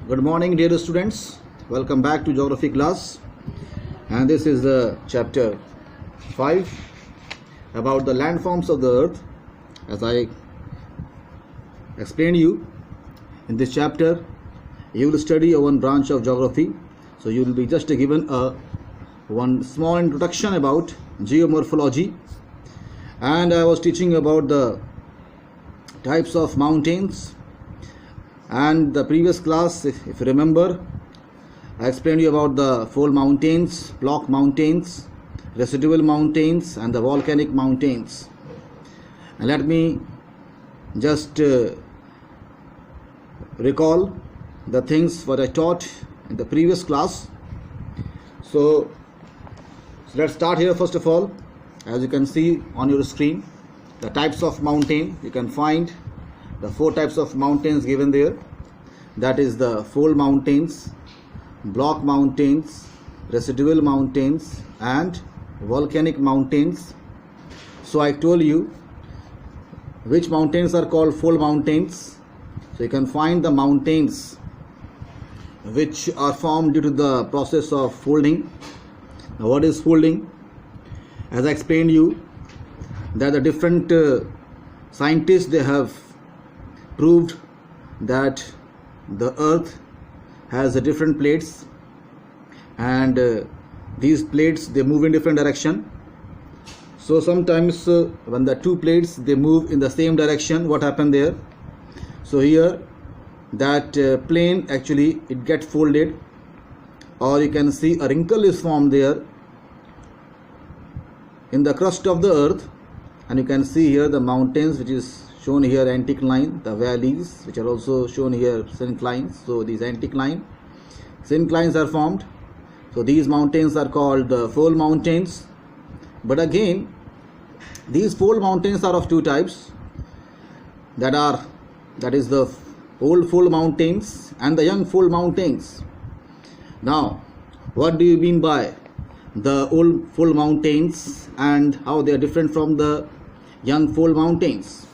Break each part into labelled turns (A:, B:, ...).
A: Good morning, dear students. Welcome back to geography class. And this is the chapter 5 about the landforms of the earth. As I explained you, in this chapter you will study one branch of geography. So you will be just given one small introduction about geomorphology, and I was teaching about the types of mountains. And the previous class, if you remember, I explained you about the fold mountains, block mountains, residual mountains, and the volcanic mountains. And let me just recall the things what I taught in the previous class. So let's start here. First of all, as you can see on your screen, the types of mountain. You can find the 4 types of mountains given there. That is the fold mountains, block mountains, residual mountains, and volcanic mountains. So I told you which mountains are called fold mountains. So you can find the mountains which are formed due to the process of folding. Now what is folding? As I explained you, that the different scientists, they have proved that the earth has different plates, and these plates, they move in different direction. So sometimes when the 2 plates, they move in the same direction, what happened there? So here that plane, actually it gets folded, or you can see a wrinkle is formed there in the crust of the earth. And you can see here the mountains, which is shown here anticline, the valleys which are also shown here synclines. So these anticline, synclines are formed. So these mountains are called fold mountains. But again, these fold mountains are of 2 types. That is the old fold mountains and the young fold mountains. Now, what do you mean by the old fold mountains and how they are different from the young fold mountains?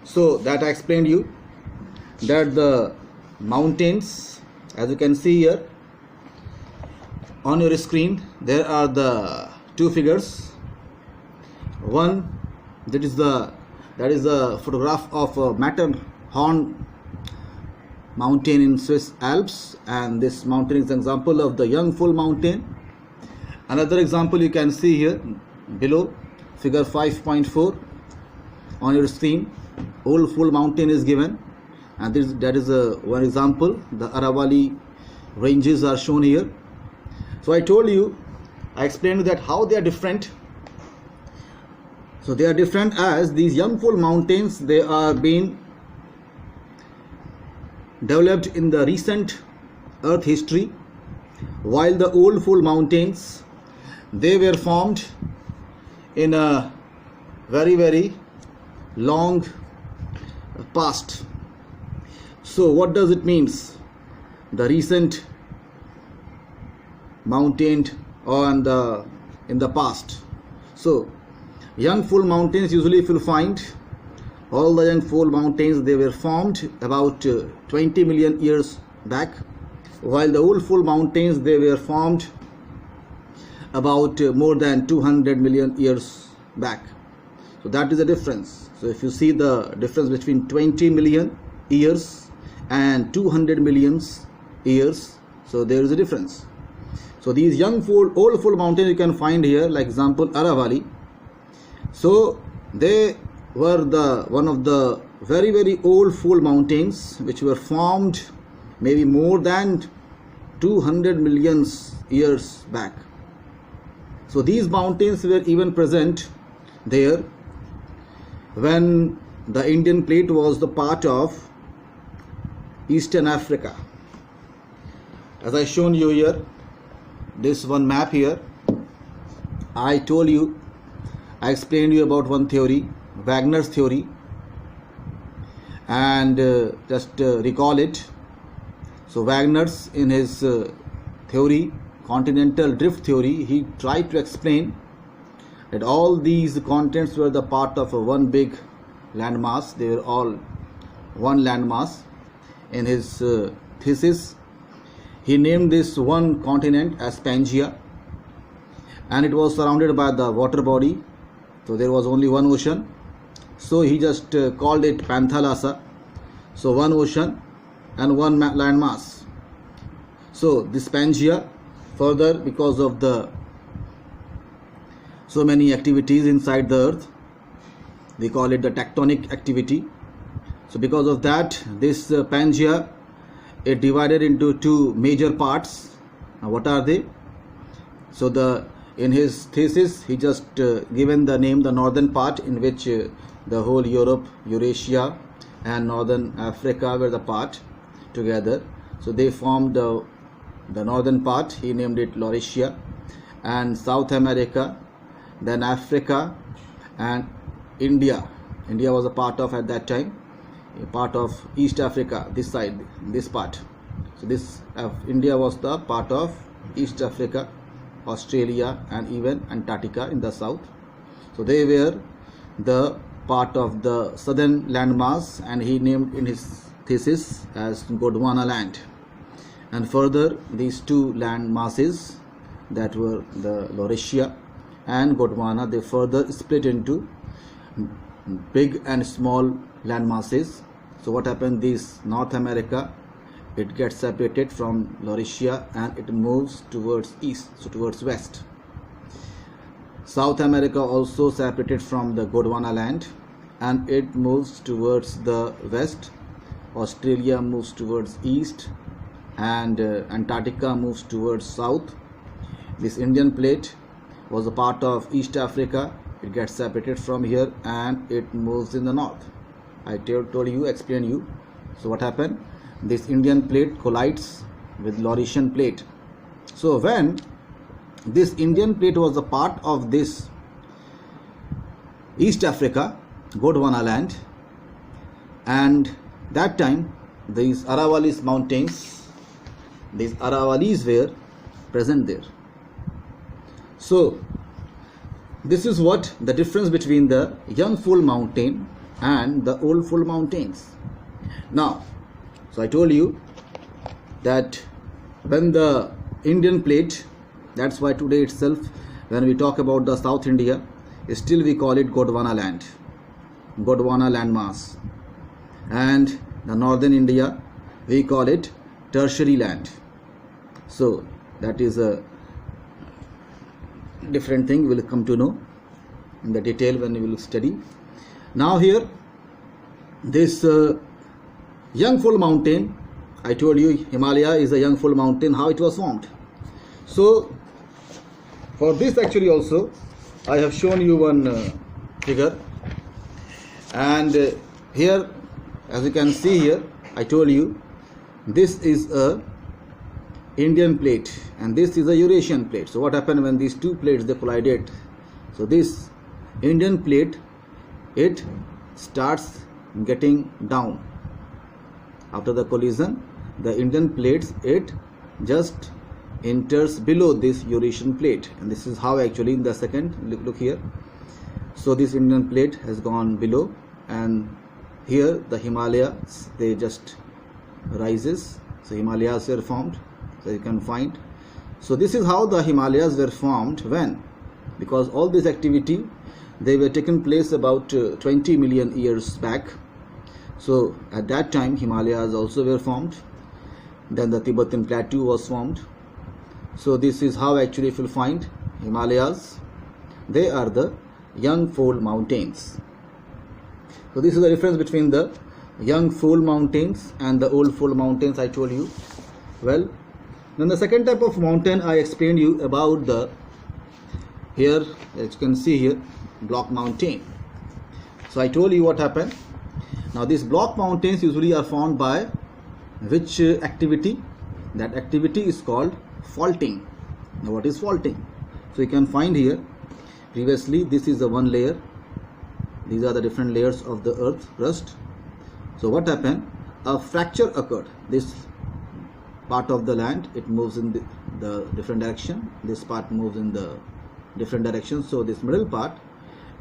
A: So that I explained you, that the mountains, as you can see here on your screen, there are the 2 figures. One, that is the photograph of Matterhorn mountain in Swiss Alps, and this mountain is an example of the young fold mountain. Another example you can see here below, figure 5.4 on your screen. Old fold mountain is given, and that is one example. The Aravalli ranges are shown here. So I told you, I explained that how they are different. So they are different as these young fold mountains, they are being developed in the recent earth history, while the old fold mountains, they were formed in a very, very long past. So what does it means? The recent mountain or in the past. So young fold mountains, usually if you find all the young fold mountains, they were formed about 20 million years back, while the old fold mountains, they were formed about more than 200 million years back. So that is the difference. So if you see the difference between 20 million years and 200 million years, so there is a difference. So these young fold, old fold mountains you can find here, like example Aravalli. So they were one of the very, very old fold mountains which were formed maybe more than 200 million years back. So these mountains were even present there when the Indian plate was the part of Eastern Africa. As I shown you here, this one map here, I told you, I explained you about one theory, Wagner's theory, and just recall it. So Wagner's, in his theory, continental drift theory, he tried to explain that all these continents were the part of one big landmass. They were all one landmass. In his thesis, he named this one continent as Pangaea, and it was surrounded by the water body, so there was only one ocean, so he just called it Panthalassa, so one ocean and one land mass. So this Pangaea, further because of the so many activities inside the earth, we call it the tectonic activity. So because of that, this Pangaea, it divided into two major parts. Now what are they? So in his thesis, he just given the name the northern part, in which the whole Europe, Eurasia and northern Africa were the part together. So they formed the northern part, he named it Laurasia, and South America, then Africa and India. India was a part of, at that time, a part of East Africa, this side, this part. So this India was the part of East Africa, Australia and even Antarctica in the south. So they were the part of the southern landmass, and he named in his thesis as Gondwana land. And further, these two land masses, that were the Laurasia and Gondwana, they further split into big and small land masses. So what happened, this North America, it gets separated from Laurasia and it moves towards east, so towards west. South America also separated from the Gondwana land and it moves towards the west. Australia moves towards east and Antarctica moves towards south. This Indian plate was a part of East Africa. It gets separated from here and it moves in the north. I told you, explained you. So what happened? This Indian plate collides with Laurasian plate. So when this Indian plate was a part of this East Africa, Gondwana land, and that time these Aravallis mountains, these Aravallis were present there. So this is what the difference between the young full mountain and the old full mountains. Now, so I told you that when the Indian plate, that's why today itself when we talk about the South India, still we call it Gondwana land, Gondwana landmass, and the northern India we call it tertiary land. So that is a different thing, we'll come to know in the detail when we will study. Now here, this young full mountain, I told you Himalaya is a young full mountain, how it was formed. So for this actually also I have shown you one figure, and here as you can see here, I told you this is a Indian plate and this is a Eurasian plate. So what happened when these two plates they collided? So this Indian plate, it starts getting down. After the collision, the Indian plates, it just enters below this Eurasian plate, and this is how actually in the second, look here. So this Indian plate has gone below, and here the Himalayas, they just rises. So Himalayas were formed, so you can find. So this is how the Himalayas were formed. When? Because all this activity, they were taken place about 20 million years back. So at that time Himalayas also were formed. Then the Tibetan plateau was formed. So this is how actually if you find Himalayas, they are the young fold mountains. So this is the difference between the young fold mountains and the old fold mountains, I told you. Well, then the second type of mountain I explained you about the, here as you can see here, block mountain. So I told you what happened. Now these block mountains usually are formed by which activity? That activity is called faulting. Now what is faulting? So you can find here, previously this is the one layer, these are the different layers of the earth crust. So what happened? A fracture occurred. This part of the land, it moves in the different direction, this part moves in the different direction. So this middle part,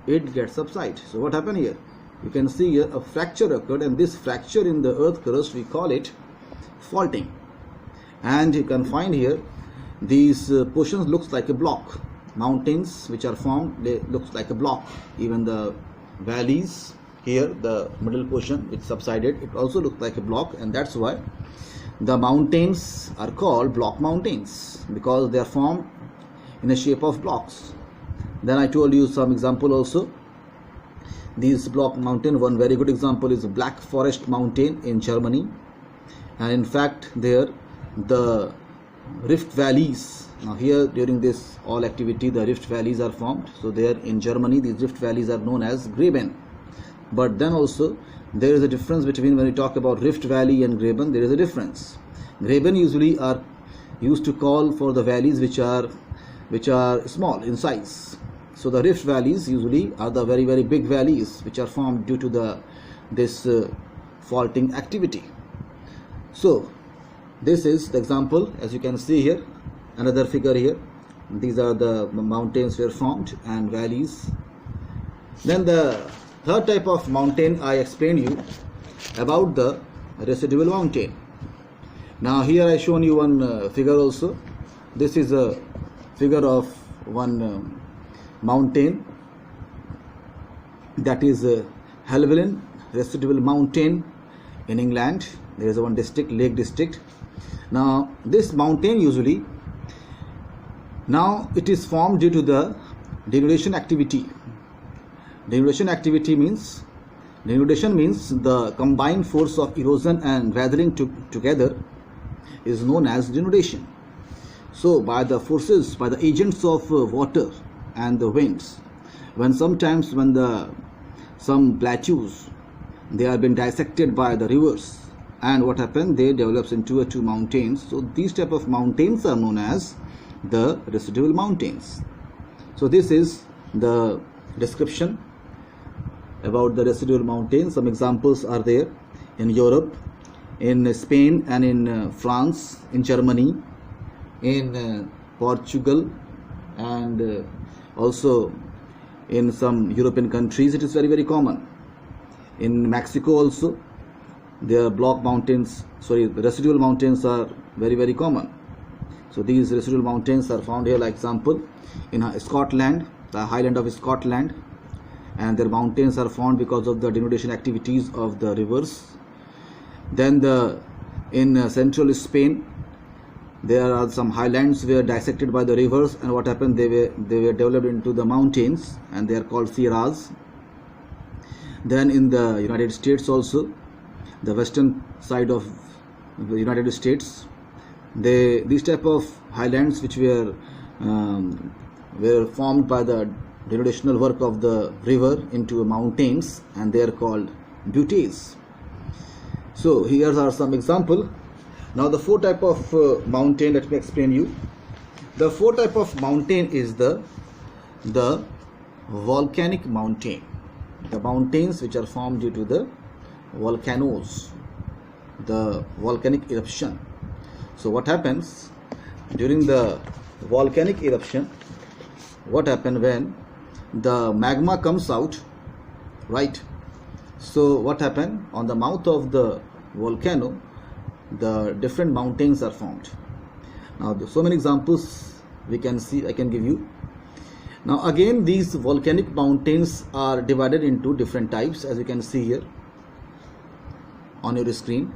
A: it gets subside. So what happened here? You can see here a fracture occurred, and this fracture in the earth crust, we call it faulting. And you can find here these portions looks like a block. Mountains which are formed, they looks like a block. Even the valleys here, the middle portion which subsided, it also looks like a block, and that's why the mountains are called block mountains, because they are formed in a shape of blocks. Then I told you some example also. These block mountain, one very good example is Black Forest Mountain in Germany, and in fact there the rift valleys. Now here during this all activity the rift valleys are formed. So there in Germany these rift valleys are known as Graben. But then also there is a difference between when we talk about Rift Valley and Graben. There is a difference. Graben usually are used to call for the valleys which are small in size. So the rift valleys usually are the very very big valleys which are formed due to this faulting activity. So this is the example, as you can see here, another figure here. These are the mountains were formed and valleys. Then the third type of mountain I explained you about the residual mountain. Now here I shown you one figure also. This is a figure of one mountain, that is Helvellyn Residual Mountain in England. There is one district, Lake District. Now this mountain usually, now it is formed due to the denudation activity. Denudation activity means, denudation means the combined force of erosion and weathering together is known as denudation. So by the forces, by the agents of water and the winds, when sometimes when some plateaus, they have been dissected by the rivers, and what happened, they develops into two mountains. So these type of mountains are known as the residual mountains. So this is the description about the residual mountains. Some examples are there in Europe, in Spain and in France, in Germany, in Portugal, and also in some European countries it is very very common. In Mexico also their block mountains, the residual mountains are very very common. So these residual mountains are found here, like example in Scotland, the Highland of Scotland, and their mountains are formed because of the denudation activities of the rivers. Then in central Spain there are some highlands were dissected by the rivers, and what happened, they were developed into the mountains, and they are called sierras. Then in the United States also, the western side of the United States, these type of highlands which were formed by the denudational work of the river into mountains, and they are called buttes. So here are some example. Now the four type of mountain, let me explain you. The four type of mountain is the volcanic mountain, the mountains which are formed due to the volcanoes, the volcanic eruption. So what happens during the volcanic eruption, what happened when the magma comes out, right? So what happened, on the mouth of the volcano the different mountains are formed. Now so many examples we can see, I can give you. Now again, these volcanic mountains are divided into different types, as you can see here on your screen.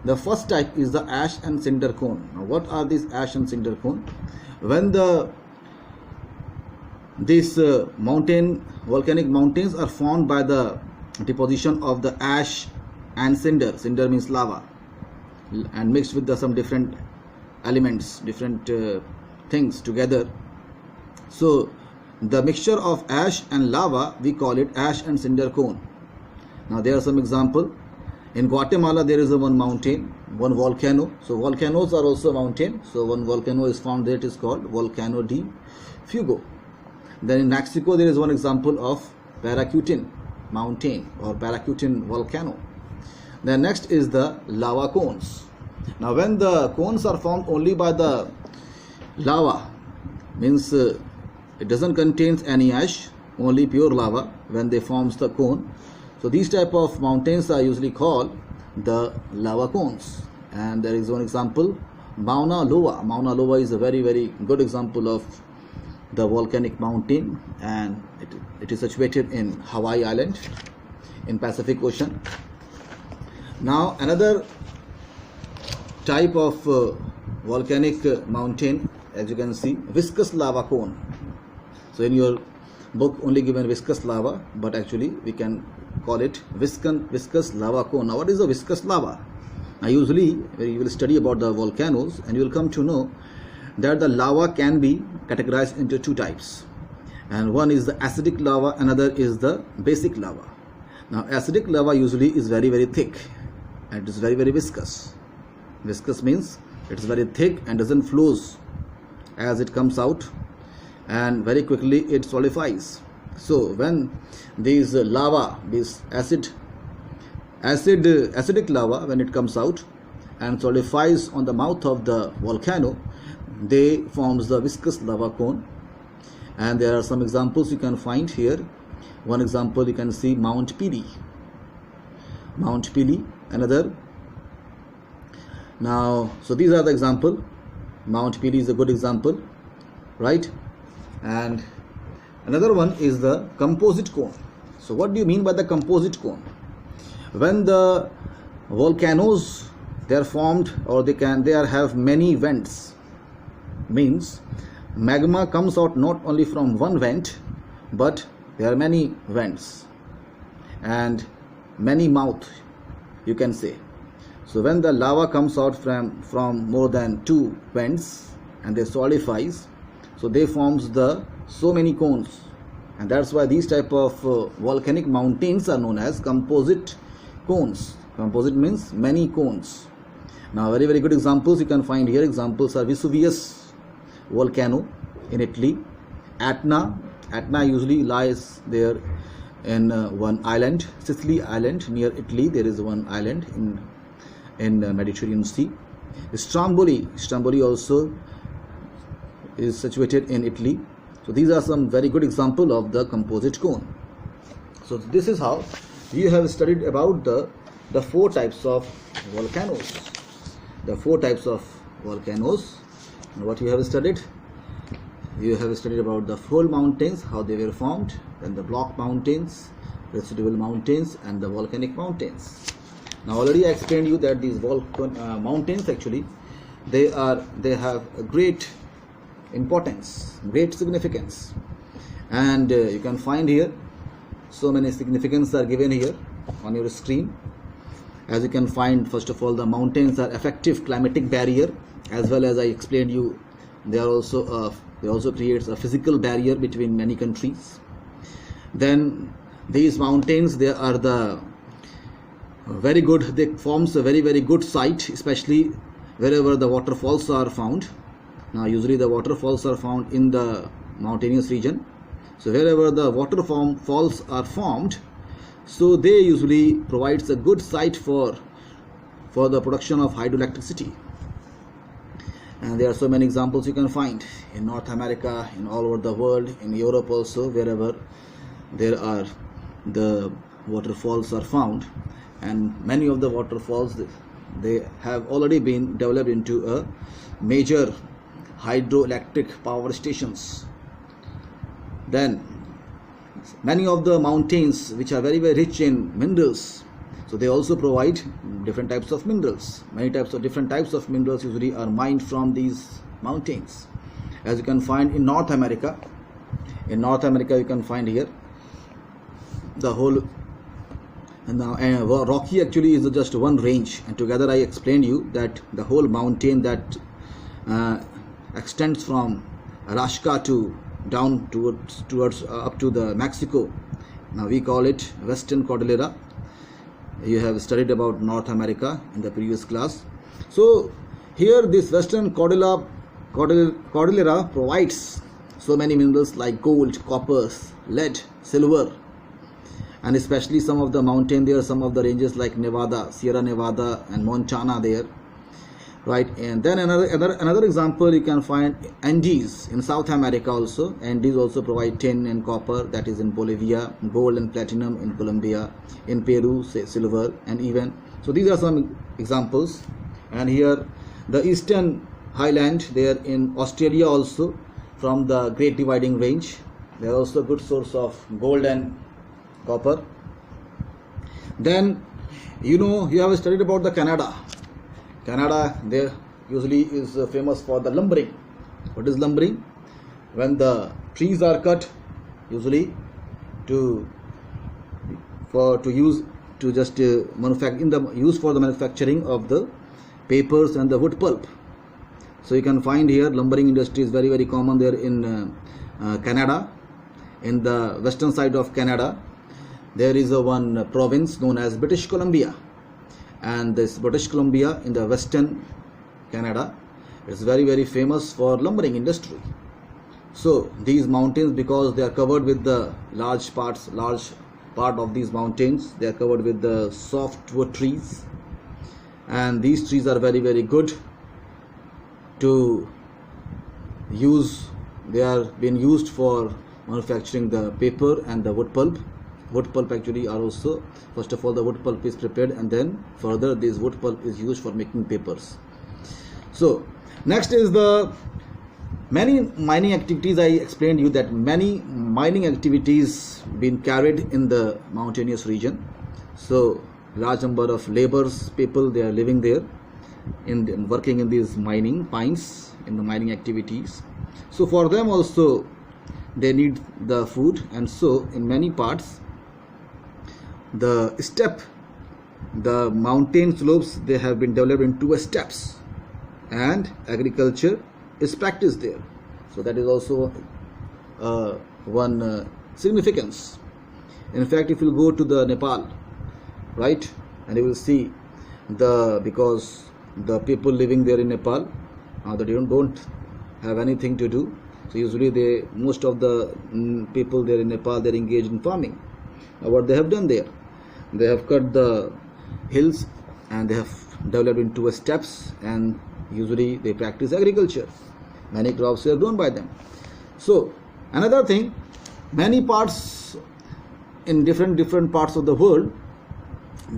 A: The first type is the ash and cinder cone. Now what are these ash and cinder cone? When these volcanic mountains are formed by the deposition of the ash and cinder. Cinder means lava, and mixed with some different elements, different things together. So the mixture of ash and lava, we call it ash and cinder cone. Now there are some example. In Guatemala there is one mountain, one volcano. So volcanoes are also mountain. So one volcano is found there, it is called Volcano de Fuego. Then in Mexico there is one example of Paracutin mountain or Paracutin volcano. Then next is the lava cones. Now when the cones are formed only by the lava, means it doesn't contain any ash, only pure lava when they forms the cone. So these type of mountains are usually called the lava cones, And there is one example, Mauna Loa. Mauna Loa is a very, very good example of the volcanic mountain, and it is situated in Hawaii Island in Pacific Ocean. Now another type of volcanic mountain, as you can see, viscous lava cone. So in your book only given viscous lava, but actually we can call it viscous lava cone. Now what is a viscous lava? Now usually you will study about the volcanoes and you will come to know that the lava can be categorized into two types, and one is the acidic lava, another is the basic lava. Now acidic lava usually is very, very thick and it is very, very viscous. Viscous means it is very thick and doesn't flows as it comes out, and very quickly it solidifies. So when these lava, this acidic lava, when it comes out and solidifies on the mouth of the volcano, they forms the viscous lava cone. And there are some examples you can find here. One example you can see, Mount Pelee. Another. Now, so these are the example. Mount Pelee is a good example, right? And another one is the composite cone. So what do you mean by the composite cone? When the volcanoes, they are formed, or they have many vents, means magma comes out not only from one vent, but there are many vents and many mouth, you can say. So when the lava comes out from more than two vents and they solidifies, so they forms so many cones, and that's why these type of volcanic mountains are known as composite cones. Composite means many cones. Now very, very good examples you can find here. Examples are Vesuvius volcano in Italy, Etna usually lies there in one island, Sicily Island near Italy. There is one island in the Mediterranean Sea. Stromboli also is situated in Italy. So these are some very good example of the composite cone. So this is how you have studied about the four types of volcanoes. The four types of volcanoes. And what you have studied? You have studied about the fold mountains, how they were formed, then the block mountains, residual mountains, and the volcanic mountains. Now already I explained you that these mountains actually they have a great importance, great significance, and you can find here so many significance are given here on your screen. As you can find, first of all, the mountains are effective climatic barrier, as well as I explained you, they also creates a physical barrier between many countries. Then these mountains, they are the very good, they forms a very, very good site, especially wherever the waterfalls are found. Now usually the waterfalls are found in the mountainous region, so wherever the waterfalls are formed, so they usually provides a good site for the production of hydroelectricity. And there are so many examples you can find in North America, in all over the world, in Europe also, wherever there are the waterfalls are found. And many of the waterfalls, they have already been developed into a major hydroelectric power stations. Then many of the mountains which are very, very rich in minerals, so they also provide different types of minerals. Different types of minerals usually are mined from these mountains. As you can find in North America, you can find here the whole. Now Rocky actually is just one range, and together I explained you that the whole mountain that extends from Alaska to down towards up to the Mexico. Now we call it Western Cordillera. You have studied about North America in the previous class. So here this Western Cordillera provides so many minerals like gold, copper, lead, silver, and especially some of the mountain there, some of the ranges like Nevada, Sierra Nevada and Montana there, right? And then another example you can find Andes in South America also. Andes also provide tin and copper, that is in Bolivia, gold and platinum in Colombia, in Peru say silver, and even so these are some examples And here the eastern highland there in Australia also, from the Great Dividing Range. They are also a good source of gold and copper. Then you have studied about the Canada. Canada there usually is famous for the lumbering. What is lumbering? When the trees are cut, usually use for the manufacturing of the papers and the wood pulp. So you can find here lumbering industry is very, very common there in Canada. In the western side of Canada, there is one province known as British Columbia, and this British Columbia in the western Canada is very, very famous for lumbering industry. So these mountains, because they are covered with the large part of these mountains, they are covered with the softwood trees, and these trees are very, very good to use. They are being used for manufacturing the paper and the wood pulp. Wood pulp actually are also, first of all, the wood pulp is prepared, and then further this wood pulp is used for making papers. So next is the many mining activities. I explained you that many mining activities been carried in the mountainous region. So large number of laborers, people, they are living there in working in these mining pines, in the mining activities. So for them also they need the food, and so in many parts the mountain slopes, they have been developed into steppes, and agriculture is practiced there. So that is also one significance. In fact, if you go to the Nepal, right, and you will see because the people living there in Nepal, they don't have anything to do. So usually most of the people there in Nepal, they are engaged in farming. Now what they have done there, they have cut the hills and they have developed into steppes, and usually they practice agriculture. Many crops are grown by them. So another thing, many parts in different parts of the world,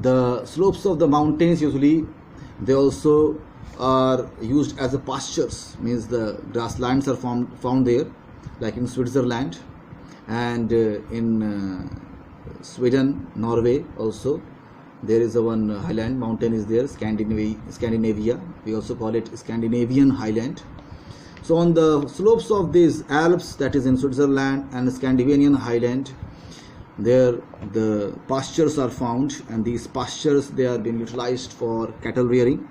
A: the slopes of the mountains usually they also are used as a pastures, means the grasslands are found there, like in Switzerland, and in Sweden, Norway also there is one highland mountain is there, Scandinavia. We also call it Scandinavian highland. So on the slopes of these Alps, that is in Switzerland and Scandinavian highland, there the pastures are found, and these pastures, they are being utilized for cattle rearing,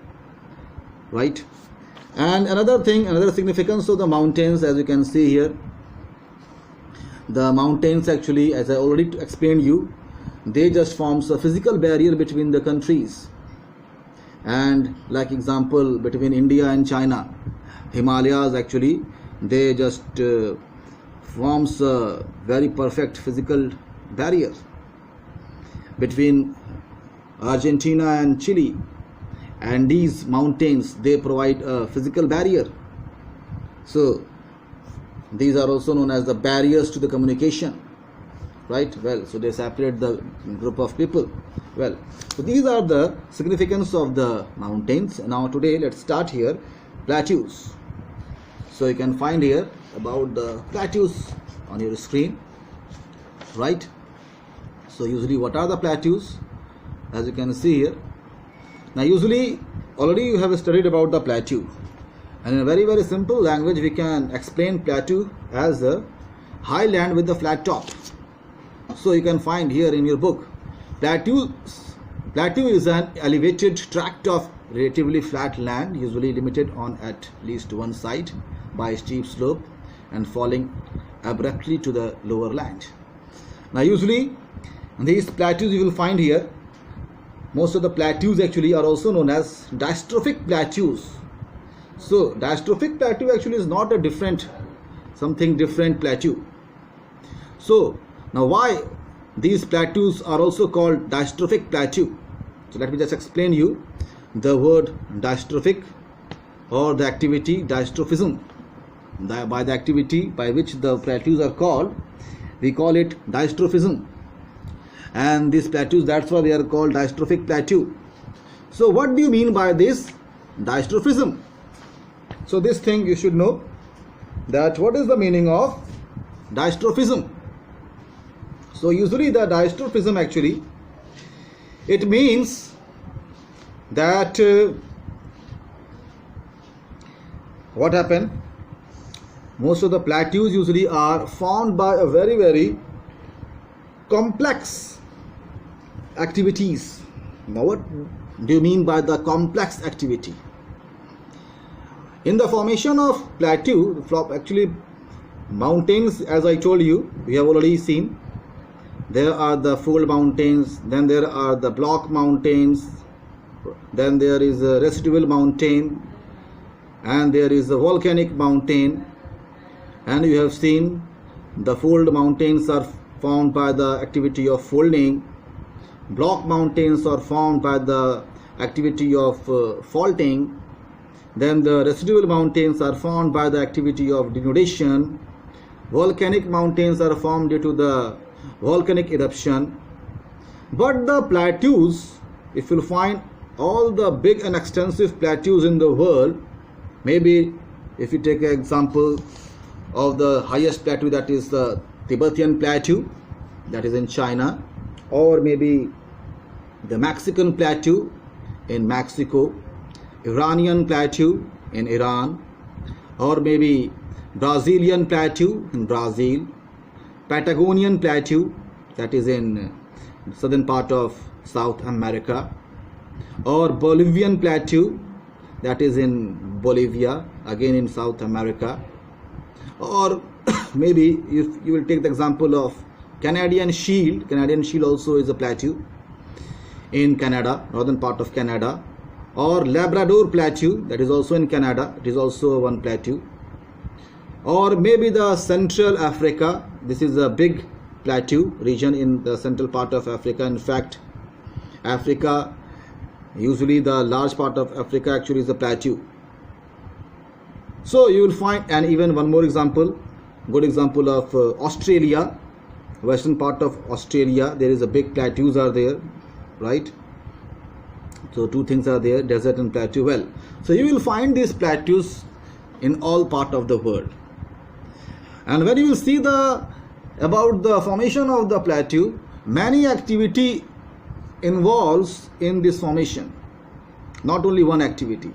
A: right? And another significance of the mountains, as you can see here, the mountains actually, as I already explained you, they just forms a physical barrier between the countries. And like example, between India and China, Himalayas actually, they just forms a very perfect physical barrier. Between Argentina and Chile, and these mountains, they provide a physical barrier. So these are also known as the barriers to the communication, right? Well, so they separate the group of people. Well, so these are the significance of the mountains. Now today let's start here, plateaus. So you can find here about the plateaus on your screen, right? So usually what are the plateaus, as you can see here. Now usually already you have studied about the plateau, and in a very, very simple language we can explain plateau as a highland with the flat top. So you can find here in your book, plateau is an elevated tract of relatively flat land, usually limited on at least one side by a steep slope and falling abruptly to the lower land. Now usually these plateaus you will find here, most of the plateaus actually are also known as dystrophic plateaus. So dystrophic plateau actually is not a something different plateau. So now why these plateaus are also called dystrophic plateau? So let me just explain you the word dystrophic, or the activity dystrophism. By the activity by which the plateaus are called, we call it dystrophism. And these plateaus, that's why they are called dystrophic plateau. So what do you mean by this Dystrophism. So this thing you should know, that what is the meaning of dystrophism. So usually the dystrophism actually, it means that what happened, most of the plateaus usually are formed by a very, very complex activities. Now what do you mean by the complex activity? In the formation of plateau, actually mountains, as I told you, we have already seen, there are the fold mountains, then there are the block mountains, then there is a residual mountain, and there is a volcanic mountain. And you have seen the fold mountains are formed by the activity of folding, block mountains are formed by the activity of faulting, then the residual mountains are formed by the activity of denudation, volcanic mountains are formed due to the volcanic eruption. But the plateaus, if you find all the big and extensive plateaus in the world, maybe if you take an example of the highest plateau, that is the Tibetan plateau, that is in China, or maybe the Mexican plateau in Mexico, Iranian plateau in Iran, or maybe Brazilian plateau in Brazil, Patagonian plateau, that is in southern part of South America, or Bolivian plateau, that is in Bolivia, again in South America, or maybe if you will take the example of Canadian Shield. Canadian Shield also is a plateau in Canada, northern part of Canada, or Labrador plateau, that is also in Canada, it is also one plateau, or maybe the Central Africa. This is a big plateau region in the central part of Africa. In fact, Africa, usually the large part of Africa actually is a plateau. So you will find, and even one more example, good example of Australia, western part of Australia, there is a big plateaus are there, right? So two things are there, desert and plateau. Well, so you will find these plateaus in all part of the world. And when you will see about the formation of the plateau, many activity involves in this formation, not only one activity.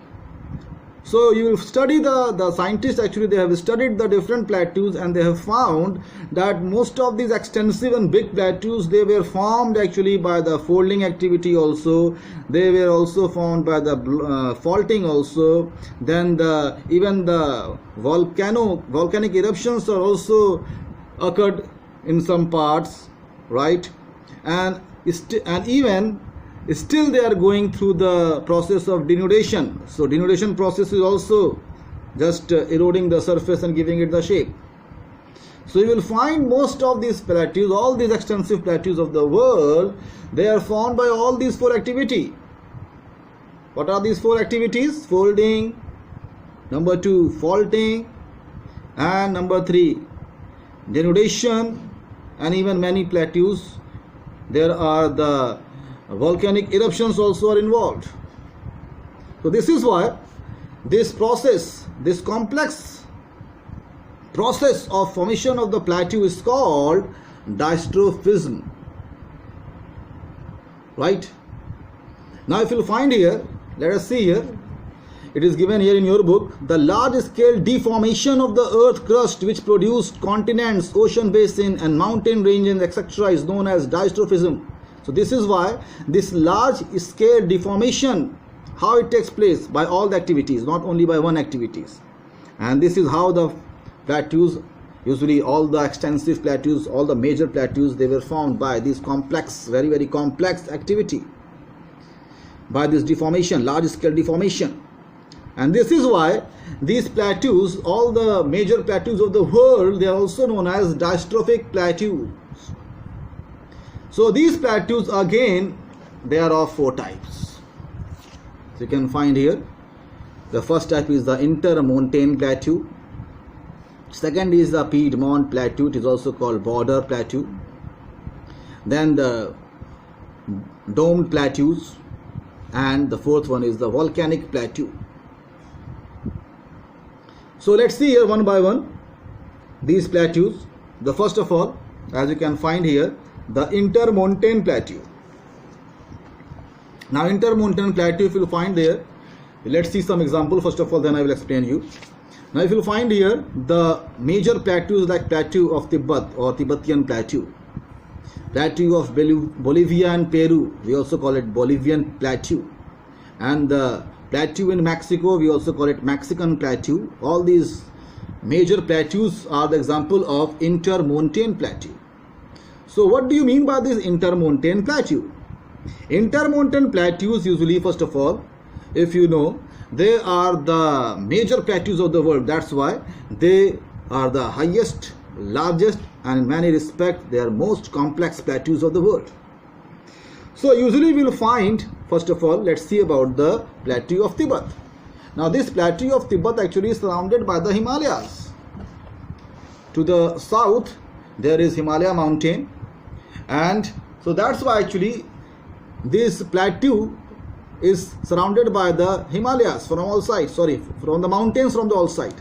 A: So you will study the scientists, actually they have studied the different plateaus, and they have found that most of these extensive and big plateaus, they were formed actually by the folding activity also. They were also formed by the faulting also. Then even the volcanic eruptions are also occurred in some parts, right? And even still they are going through the process of denudation. So denudation process is also just eroding the surface and giving it the shape. So you will find most of these plateaus, all these extensive plateaus of the world, they are formed by all these four activities. What are these four activities? Folding, number 2 faulting, and number 3 denudation, and even many plateaus there are the volcanic eruptions also are involved. So this is why this process, this complex process of formation of the plateau is called dystrophism, right? Now if you'll find here, let us see here, it is given here in your book, the large scale deformation of the earth crust which produced continents, ocean basin and mountain ranges etc. is known as dystrophism. So this is why this large scale deformation, how it takes place by all the activities, not only by one activities. And this is how the plateaus, usually all the extensive plateaus, all the major plateaus, they were formed by this complex, very, very complex activity, by this deformation, large scale deformation. And this is why these plateaus, all the major plateaus of the world, they are also known as dystrophic plateaus. So these plateaus again, they are of 4 types. So you can find here, the first type is the intermontane plateau. Second is the Piedmont plateau, it is also called border plateau. Then the domed plateaus, and the fourth one is the volcanic plateau. So let's see here one by one these plateaus. The first of all, as you can find here, the intermontane plateau. Now intermontane plateau, if you find there, let's see some example first of all, then I will explain you. Now if you find here the major plateaus like plateau of Tibet or Tibetan plateau, plateau of Bolivia and Peru, we also call it Bolivian plateau, and the plateau in Mexico, we also call it Mexican plateau. All these major plateaus are the example of intermontane plateau. So what do you mean by this intermontane plateau? Intermontane plateaus usually, first of all, if you know, they are the major plateaus of the world. That's why they are the highest, largest, and in many respects they are most complex plateaus of the world. So usually we will find, first of all, let's see about the plateau of Tibet. Now this plateau of Tibet actually is surrounded by the Himalayas. To the south there is Himalaya mountain, and so that's why actually this plateau is surrounded by the Himalayas from all sides, from the mountains from the all sides.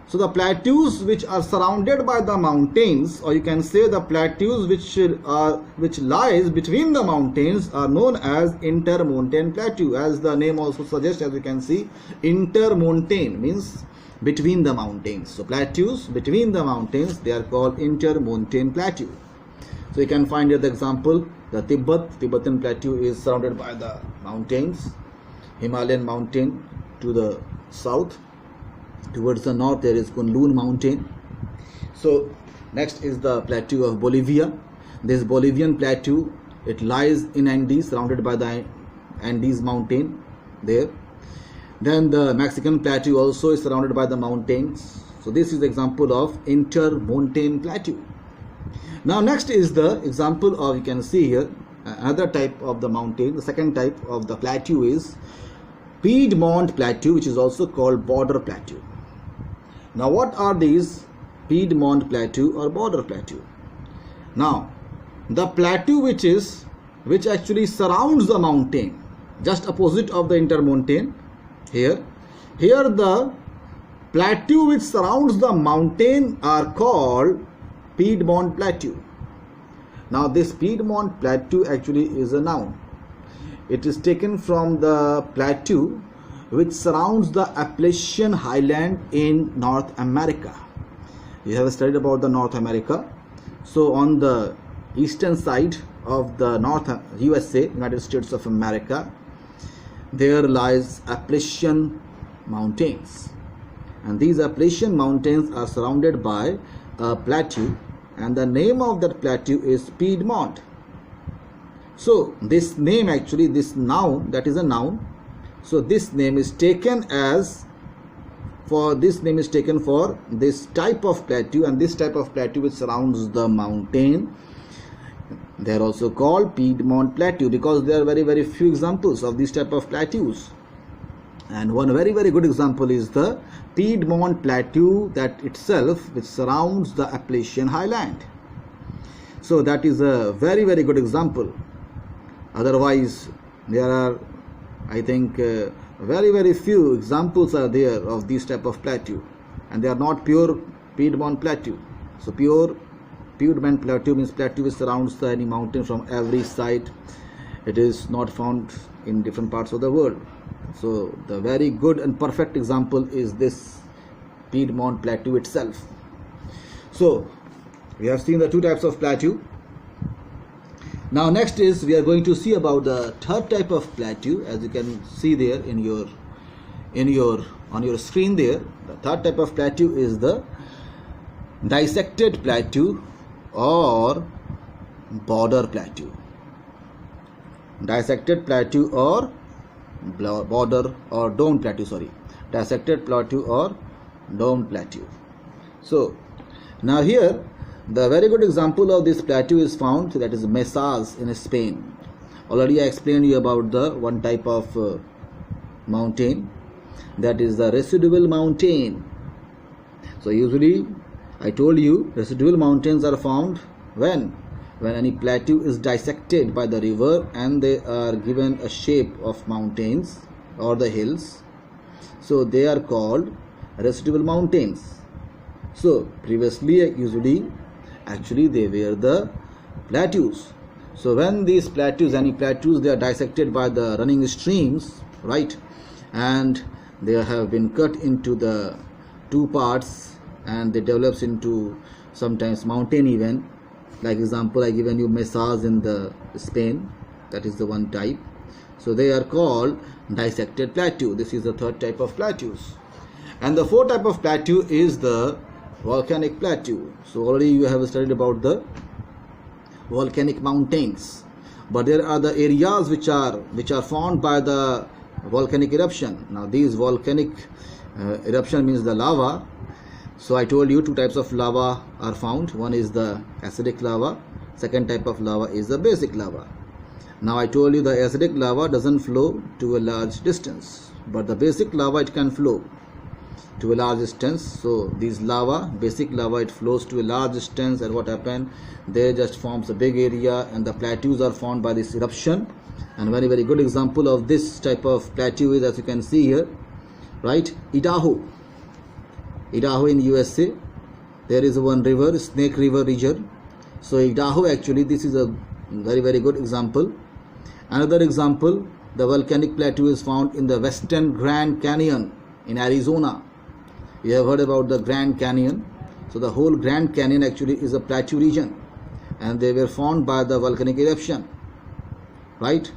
A: So the plateaus which are surrounded by the mountains, or you can say the plateaus which lies between the mountains, are known as intermontane plateau. As the name also suggests, as you can see, intermontane means between the mountains. So plateaus between the mountains, they are called intermontane plateau. So you can find here the example, the Tibetan plateau is surrounded by the mountains, Himalayan mountain to the south. Towards the north there is Kunlun mountain. So next is the plateau of Bolivia. This Bolivian plateau, it lies in Andes, surrounded by the Andes mountain there. Then the Mexican plateau also is surrounded by the mountains. So this is the example of intermontane plateau. Now next is the example of, you can see here, another type of the mountain. The second type of the plateau is Piedmont plateau, which is also called border plateau. Now what are these Piedmont plateau or border plateau? Now the plateau which actually surrounds the mountain, just opposite of the intermontane, here the plateau which surrounds the mountain are called Piedmont plateau. Now this Piedmont plateau actually is a noun. It is taken from the plateau which surrounds the Appalachian highland in North America. You have studied about the North America. So on the eastern side of the North USA, United States of America, there lies Appalachian mountains, and these Appalachian mountains are surrounded by a plateau, and the name of that plateau is Piedmont. So this name actually, this noun, that is a noun. So this name is taken for this type of plateau, and this type of plateau which surrounds the mountain, they are also called Piedmont plateau, because there are very, very few examples of these type of plateaus. And one very, very good example is the Piedmont plateau that itself, which surrounds the Appalachian highland. So that is a very, very good example. Otherwise there are, I think, very, very few examples are there of these type of plateau, and they are not pure Piedmont plateau. So pure Piedmont plateau means plateau which surrounds any mountain from every side. It is not found in different parts of the world. So the very good and perfect example is this Piedmont plateau itself. So we have seen the two types of plateau. Now next is, we are going to see about the third type of plateau. As you can see there on your screen there, the third type of plateau is the dissected plateau or border plateau. Dissected plateau or border or dome plateau, dissected plateau or dome plateau. So now here the very good example of this plateau is found, that is Mesas in Spain. Already I explained you about the one type of mountain, that is the residual mountain. So usually I told you residual mountains are found when any plateau is dissected by the river and they are given a shape of mountains or the hills. So they are called residual mountains. So previously usually actually they were the plateaus. So when these plateaus, any plateaus, they are dissected by the running streams, right, and they have been cut into the two parts and they develops into sometimes mountain even. Like example, I given you Mesas in the Spain, that is the one type. So they are called dissected plateau. This is the third type of plateaus. And the fourth type of plateau is the volcanic plateau. So already you have studied about the volcanic mountains, but there are the areas which are formed by the volcanic eruption. Now these volcanic eruption means the lava. So I told you two types of lava are found. One is the acidic lava, second type of lava is the basic lava. Now I told you the acidic lava doesn't flow to a large distance, but the basic lava, it can flow to a large distance. So these lava, basic lava, it flows to a large distance, and what happened, they just forms a big area and the plateaus are formed by this eruption. And very good example of this type of plateau is, as you can see here, right, Idaho in USA. There is one river, Snake River region. So Idaho, actually this is a very good example. Another example, the volcanic plateau is found in the Western Grand Canyon in Arizona. You have heard about the Grand Canyon. So the whole Grand Canyon actually is a plateau region, and they were formed by the volcanic eruption, right?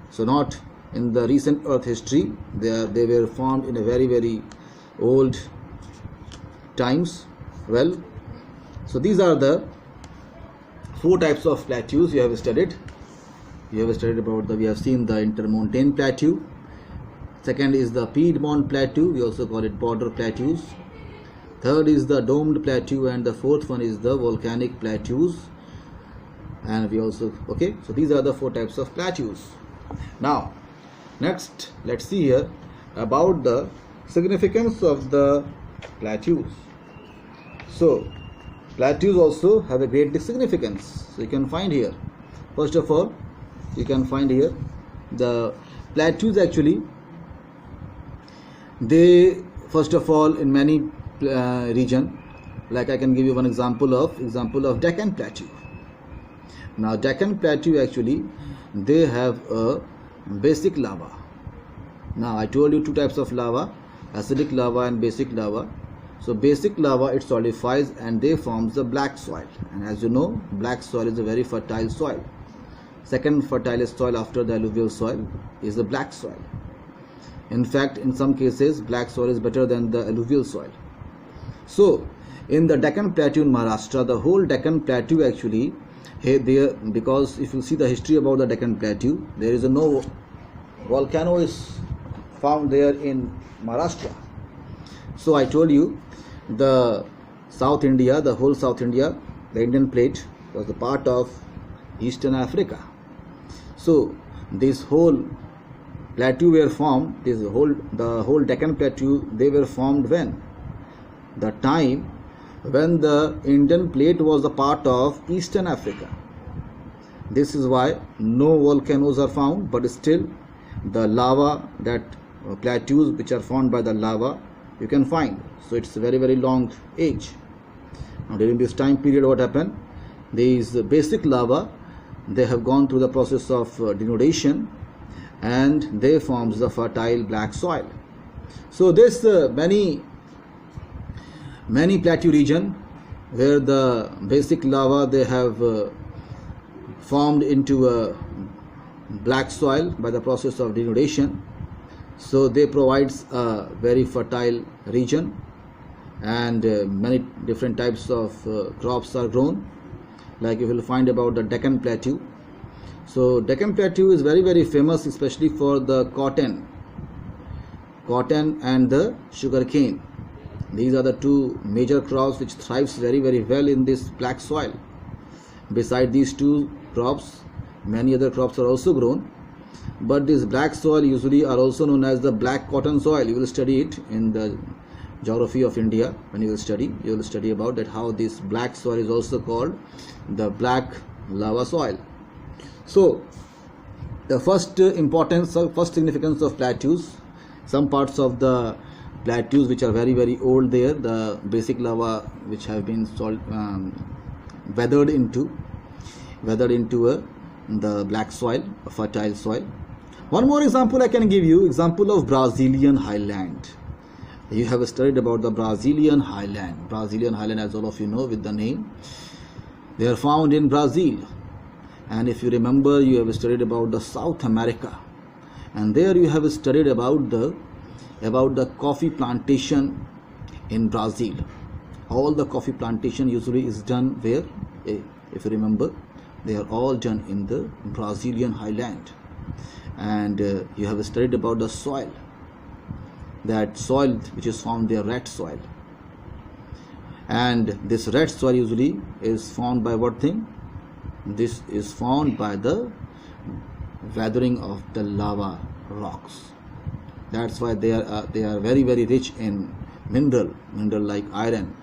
A: So not in the recent earth history, they were formed in a very old times. Well, so these are the four types of plateaus you have studied. We have seen the intermontane plateau. Second is the Piedmont plateau, we also call it border plateaus. Third is the domed plateau, and the fourth one is the volcanic plateaus. And we also, okay, so these are the four types of plateaus. Now next, let's see here about the significance of the plateaus. So plateaus also have a great significance. So you can find here, first of all, you can find here the plateaus actually, they first of all in many region, like I can give you one example of Deccan Plateau. Now Deccan Plateau actually, they have a basic lava. Now I told you two types of lava, acidic lava and basic lava. So basic lava, it solidifies and they forms the black soil, and as you know, black soil is a very fertile soil. Second fertilest soil after the alluvial soil is the black soil. In fact, in some cases, black soil is better than the alluvial soil. So in the Deccan Plateau in Maharashtra, the whole Deccan Plateau actually, there, because if you see the history about the Deccan Plateau, there is no volcano is found there in Maharashtra. So I told you the South India, the whole South India, the Indian plate was the part of Eastern Africa. So this whole plateau were formed, the whole Deccan Plateau, they were formed when? The time when the Indian plate was a part of Eastern Africa. This is why no volcanoes are found, but still the lava, that plateaus which are formed by the lava, you can find. So it's a very long age. Now during this time period, what happened? These basic lava, they have gone through the process of denudation, and they forms the fertile black soil. So this many plateau region where the basic lava, they have formed into a black soil by the process of denudation. So they provides a very fertile region, and many different types of crops are grown, like you will find about the Deccan Plateau. So Deccan Plateau is very famous, especially for the cotton and the sugarcane. These are the two major crops which thrives very well in this black soil. Beside these two crops, many other crops are also grown, but this black soil usually are also known as the black cotton soil. You will study it in the geography of India. When you will study about that, how this black soil is also called the black lava soil. So the first significance of plateaus, some parts of the plateaus which are very old there, the basic lava which have been weathered into the black soil, a fertile soil. One more example I can give you, example of Brazilian highland. You have studied about the Brazilian highland. Brazilian highland, as all of you know with the name, they are found in Brazil. And if you remember, you have studied about the South America, and there you have studied about the coffee plantation in Brazil. All the coffee plantation usually is done where, if you remember, they are all done in the Brazilian highland. And you have studied about the soil, that soil which is found there, red soil. And this red soil usually is found by what thing? This is found by the weathering of the lava rocks. That's why they are very rich in mineral like iron.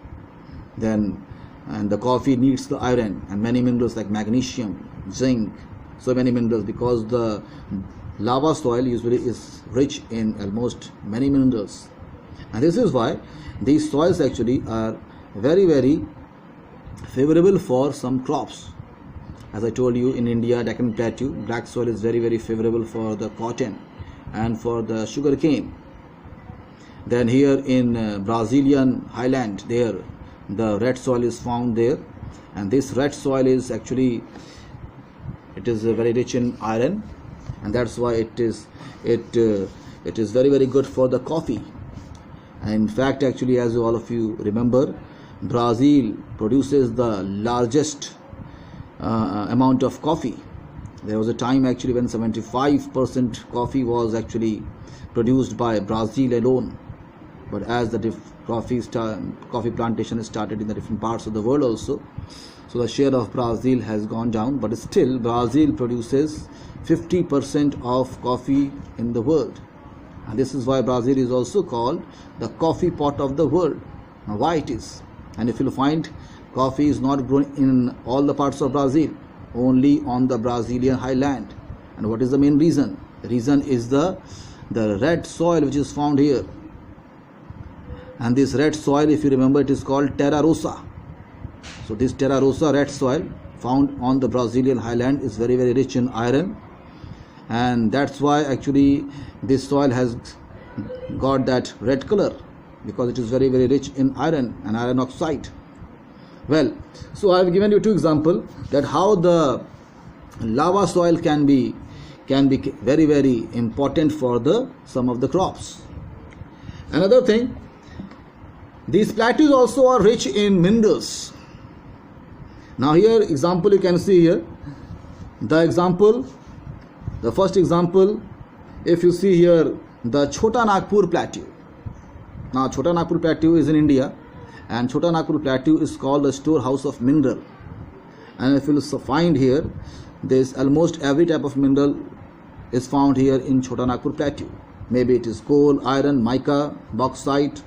A: And the coffee needs the iron and many minerals like magnesium, zinc, so many minerals, because the lava soil usually is rich in almost many minerals. And this is why these soils actually are very favorable for some crops. As I told you, in India, Deccan Plateau, black soil is very favorable for the cotton and for the sugar cane. Then here in Brazilian highland, there the red soil is found there, and this red soil is actually, it is very rich in iron, and that's why it is very good for the coffee. And in fact, actually, as all of you remember, Brazil produces the largest amount of coffee. There was a time actually when 75% coffee was actually produced by Brazil alone. But as the coffee plantation started in the different parts of the world also, so the share of Brazil has gone down. But still, Brazil produces 50% of coffee in the world, and this is why Brazil is also called the coffee pot of the world. Now, why it is? And if you find, coffee is not grown in all the parts of Brazil, only on the Brazilian highland. And what is the main reason? The reason is the red soil which is found here. And this red soil, if you remember, it is called terra rossa. So this terra rossa red soil found on the Brazilian highland is very rich in iron, and that's why actually this soil has got that red color, because it is very very rich in iron and iron oxide. Well, so I have given you two examples that how the lava soil can be very very important for the some of the crops. Another thing, these plateaus also are rich in minerals. Now here example you can see here, the first example, if you see here, the Chota Nagpur plateau. Now Chota Nagpur plateau is in India, and Chota Nagpur plateau is called the storehouse of mineral. And if you find here, there's almost every type of mineral is found here in Chota Nagpur plateau. Maybe it is coal, iron, mica, bauxite,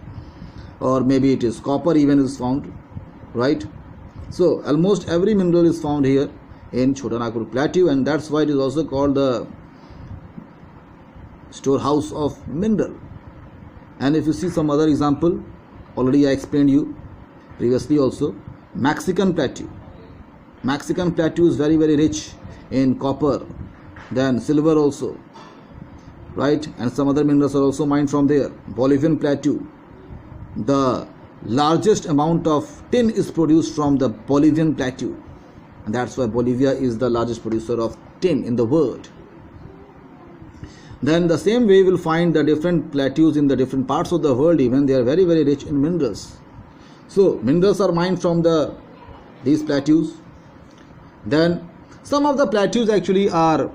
A: or maybe it is copper even is found, right? So almost every mineral is found here in Chota Nagpur plateau, and that's why it is also called the storehouse of mineral. And if you see some other example, already I explained you previously also, Mexican plateau. Mexican plateau is very very rich in copper, then silver also, right? And some other minerals are also mined from there. Bolivian plateau, the largest amount of tin is produced from the Bolivian plateau, and that's why Bolivia is the largest producer of tin in the world. Then the same way we will find the different plateaus in the different parts of the world, even they are very very rich in minerals. So minerals are mined from these plateaus. Then some of the plateaus actually are,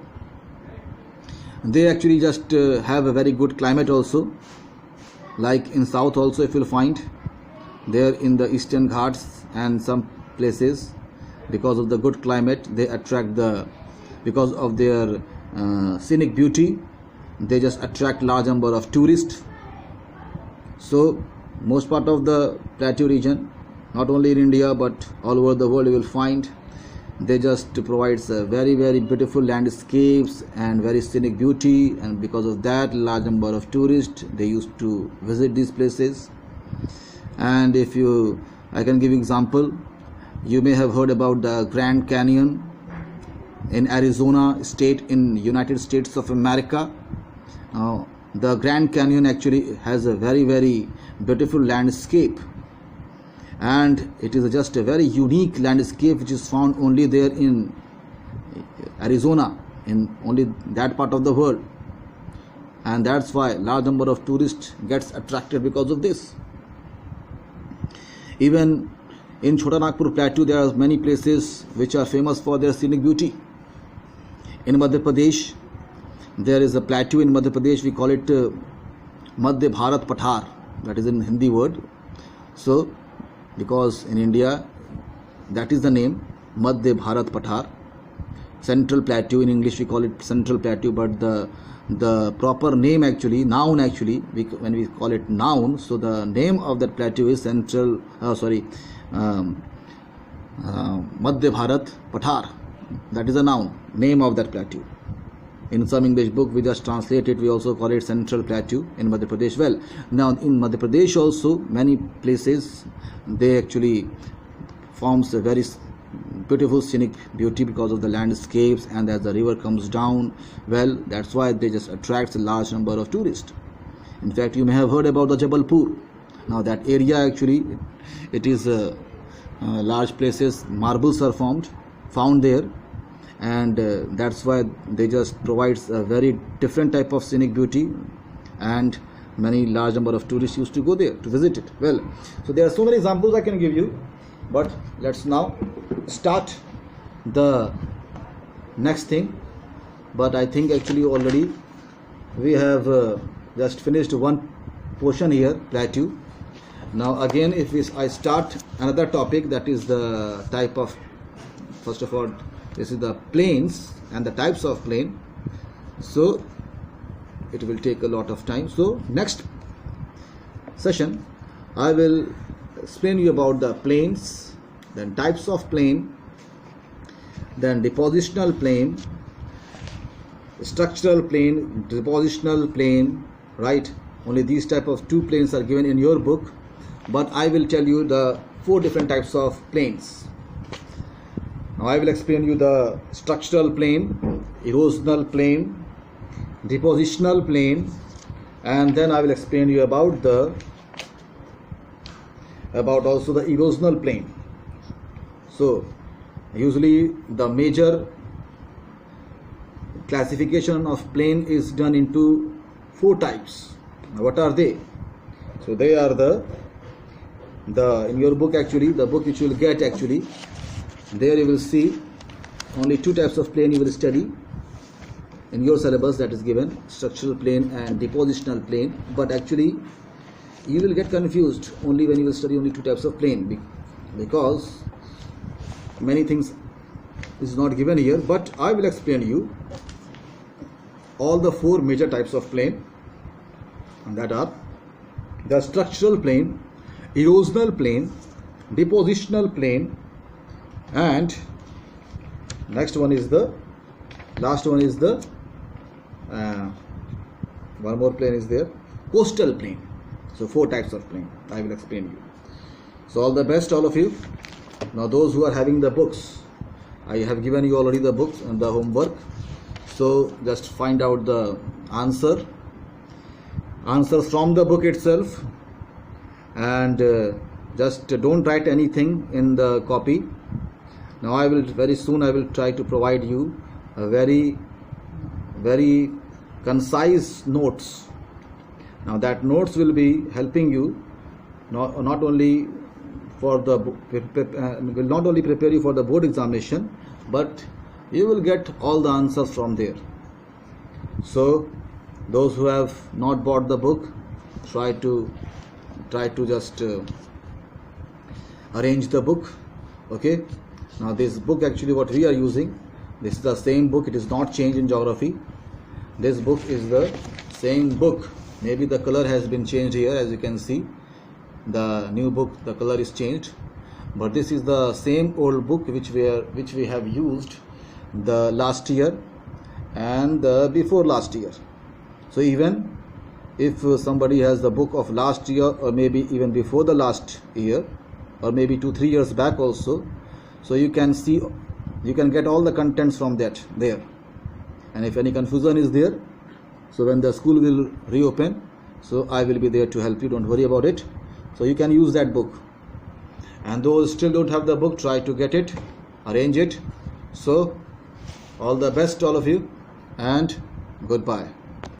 A: they actually just have a very good climate also, like in south also. If you'll find there in the Eastern Ghats and some places, because of the good climate, they attract because of their scenic beauty, they just attract large number of tourists. So most part of the plateau region, not only in India but all over the world, you will find they just provides very beautiful landscapes and very scenic beauty, and because of that large number of tourists they used to visit these places. And I can give example. You may have heard about the Grand Canyon in Arizona state in United States of America. The Grand Canyon actually has a very beautiful landscape, and it is just a very unique landscape which is found only there in Arizona, in only that part of the world, and that's why large number of tourists gets attracted because of this. Even in Chota Nagpur Plateau there are many places which are famous for their scenic beauty. In Madhya Pradesh there is a plateau in Madhya Pradesh, we call it Madhya Bharat Pathar, that is in Hindi word. So because in India that is the name, Madhya Bharat Pathar, Central Plateau, in English we call it Central Plateau, but the proper name actually, noun actually, when we call it noun, so the name of that plateau is Madhya Bharat Pathar, that is a noun, name of that plateau. In some English book we just translate it, we also call it Central Plateau in Madhya Pradesh. Well, now in Madhya Pradesh also many places they actually forms a very beautiful scenic beauty because of the landscapes, and as the river comes down, well, that's why they just attracts a large number of tourists. In fact, you may have heard about the Jabalpur. Now that area actually, it is large places, marbles are found there, and that's why they just provides a very different type of scenic beauty, and many large number of tourists used to go there to visit it. Well, so there are so many examples I can give you, but let's now start the next thing. But I think actually already we have just finished one portion here, plateau. Now again, I start another topic, that is the type of, first of all, this is the plains and the types of plain. So it will take a lot of time. So next session I will explain you about the plains, then types of plain, then depositional plain, structural plain, depositional plain, right? Only these type of two planes are given in your book, but I will tell you the 4 different types of planes. Now I will explain you the structural plane, erosional plane, depositional plane, and then I will explain you about also the erosional plane. So usually the major classification of plane is done into 4 types. Now what are they? So they are the in your book actually, the book which you will get actually, there you will see only 2 types of plane you will study in your syllabus, that is given, structural plane and depositional plane. But actually you will get confused only when you will study only 2 types of plane, because many things is not given here. But I will explain you all the 4 major types of plane, and that are the structural plane, erosional plane, depositional plane, and next one is the last one is the one more plane is there, coastal plane. So 4 types of plane I will explain you. So all the best, all of you. Now those who are having the books, I have given you already the books and the homework, so just find out the answers from the book itself, and just don't write anything in the copy. Now I will very soon try to provide you a very concise notes. Now that notes will be helping you not only for the will not only prepare you for the board examination, but you will get all the answers from there. So those who have not bought the book, try to just arrange the book. Okay, now this book actually what we are using, this is the same book, it is not changed in geography. This book is the same book, maybe the color has been changed here, as you can see the new book, the color is changed, but this is the same old book which we have used the last year and the before last year. So even if somebody has the book of last year, or maybe even before the last year, or maybe 2-3 years back also, so you can see, you can get all the contents from that there. And if any confusion is there, so when the school will reopen, so I will be there to help you, don't worry about it. So you can use that book. And those still don't have the book, try to get it, arrange it. So all the best to all of you, and goodbye.